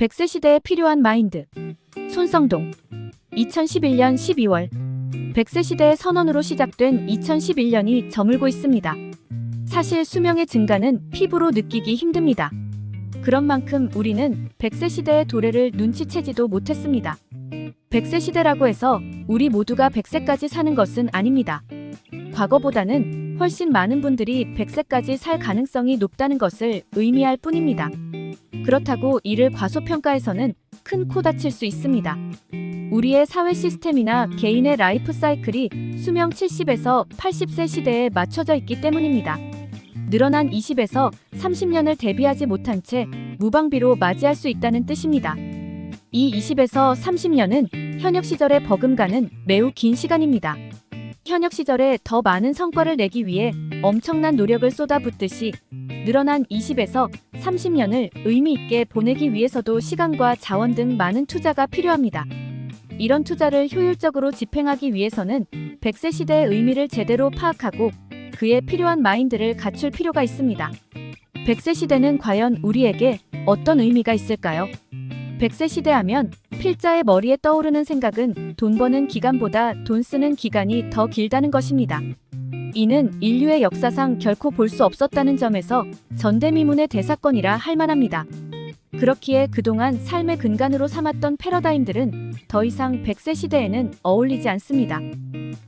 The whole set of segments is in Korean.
100세 시대에 필요한 마인드. 손성동. 2011년 12월 100세 시대의 선언으로 시작된 2011년이 저물고 있습니다. 사실 수명의 증가는 피부로 느끼기 힘듭니다. 그런 만큼 우리는 100세 시대의 도래를 눈치채지도 못했습니다. 100세 시대라고 해서 우리 모두가 100세까지 사는 것은 아닙니다. 과거보다는 훨씬 많은 분들이 100세까지 살 가능성이 높다는 것을 의미할 뿐입니다. 그렇다고 이를 과소평가해서는 큰 코 다칠 수 있습니다. 우리의 사회 시스템이나 개인의 라이프 사이클이 수명 70에서 80세 시대에 맞춰져 있기 때문입니다. 늘어난 20에서 30년을 대비하지 못한 채 무방비로 맞이할 수 있다는 뜻입니다. 이 20에서 30년은 현역 시절에 버금가는 매우 긴 시간입니다. 현역 시절에 더 많은 성과를 내기 위해 엄청난 노력을 쏟아붓듯이 늘어난 20에서 30년을 의미 있게 보내기 위해서도 시간과 자원 등 많은 투자가 필요합니다. 이런 투자를 효율적으로 집행하기 위해서는 100세 시대의 의미를 제대로 파악하고 그에 필요한 마인드를 갖출 필요가 있습니다. 100세 시대는 과연 우리에게 어떤 의미가 있을까요? 100세 시대 하면 필자의 머리에 떠오르는 생각은 돈 버는 기간보다 돈 쓰는 기간이 더 길다는 것입니다. 이는 인류의 역사상 결코 볼 수 없었다는 점에서 전대미문의 대사건이라 할 만합니다. 그렇기에 그동안 삶의 근간으로 삼았던 패러다임들은 더 이상 100세 시대에는 어울리지 않습니다.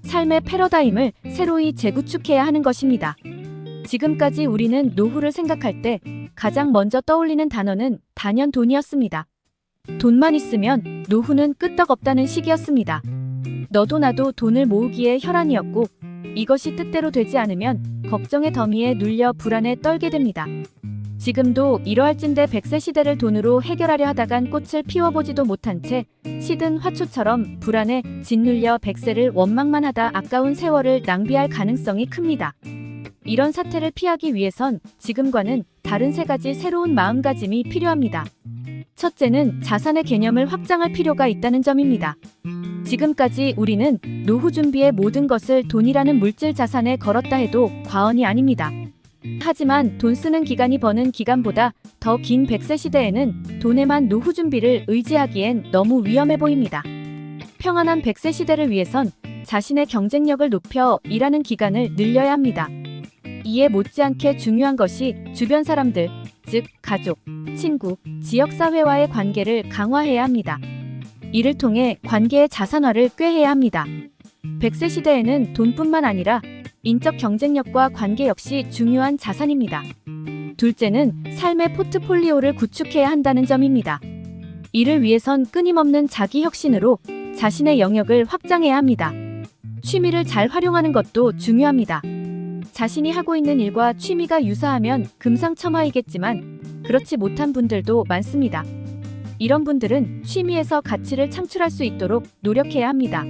삶의 패러다임을 새로이 재구축해야 하는 것입니다. 지금까지 우리는 노후를 생각할 때 가장 먼저 떠올리는 단어는 단연 돈이었습니다. 돈만 있으면 노후는 끄떡없다는 시기였습니다. 너도 나도 돈을 모으기에 혈안이었고 이것이 뜻대로 되지 않으면 걱정의 더미에 눌려 불안에 떨게 됩니다. 지금도 이러할진대 100세 시대를 돈으로 해결하려 하다간 꽃을 피워보지도 못한 채 시든 화초처럼 불안에 짓눌려 100세를 원망만 하다 아까운 세월을 낭비할 가능성이 큽니다. 이런 사태를 피하기 위해선 지금과는 다른 세 가지 새로운 마음가짐이 필요합니다. 첫째는 자산의 개념을 확장할 필요가 있다는 점입니다. 지금까지 우리는 노후 준비의 모든 것을 돈이라는 물질 자산에 걸었다 해도 과언이 아닙니다. 하지만 돈 쓰는 기간이 버는 기간보다 더 긴 100세 시대에는 돈에만 노후 준비를 의지하기엔 너무 위험해 보입니다. 평안한 100세 시대를 위해선 자신의 경쟁력을 높여 일하는 기간을 늘려야 합니다. 이에 못지않게 중요한 것이 주변 사람들, 즉 가족, 친구, 지역사회와의 관계를 강화해야 합니다. 이를 통해 관계의 자산화를 꾀해야 합니다. 100세 시대에는 돈뿐만 아니라 인적 경쟁력과 관계 역시 중요한 자산입니다. 둘째는 삶의 포트폴리오를 구축해야 한다는 점입니다. 이를 위해선 끊임없는 자기 혁신으로 자신의 영역을 확장해야 합니다. 취미를 잘 활용하는 것도 중요합니다. 자신이 하고 있는 일과 취미가 유사하면 금상첨화이겠지만 그렇지 못한 분들도 많습니다. 이런 분들은 취미에서 가치를 창출할 수 있도록 노력해야 합니다.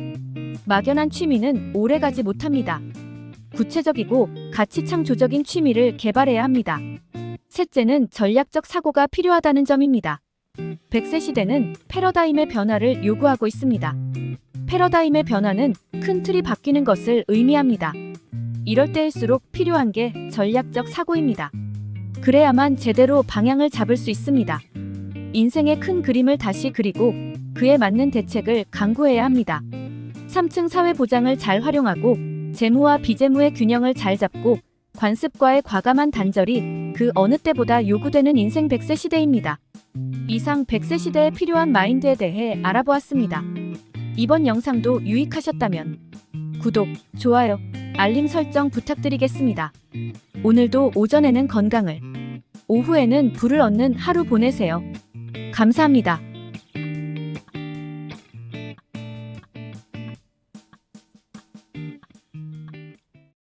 막연한 취미는 오래가지 못합니다. 구체적이고 가치 창조적인 취미를 개발해야 합니다. 셋째는 전략적 사고가 필요하다는 점입니다. 100세 시대는 패러다임의 변화를 요구하고 있습니다. 패러다임의 변화는 큰 틀이 바뀌는 것을 의미합니다. 이럴 때일수록 필요한 게 전략적 사고입니다. 그래야만 제대로 방향을 잡을 수 있습니다. 인생의 큰 그림을 다시 그리고 그에 맞는 대책을 강구해야 합니다. 3층 사회보장을 잘 활용하고 재무와 비재무의 균형을 잘 잡고 관습과의 과감한 단절이 그 어느 때보다 요구되는 인생 100세 시대입니다. 이상 100세 시대에 필요한 마인드에 대해 알아보았습니다. 이번 영상도 유익하셨다면 구독, 좋아요, 알림 설정 부탁드리겠습니다. 오늘도 오전에는 건강을, 오후에는 부를 얻는 하루 보내세요. 감사합니다.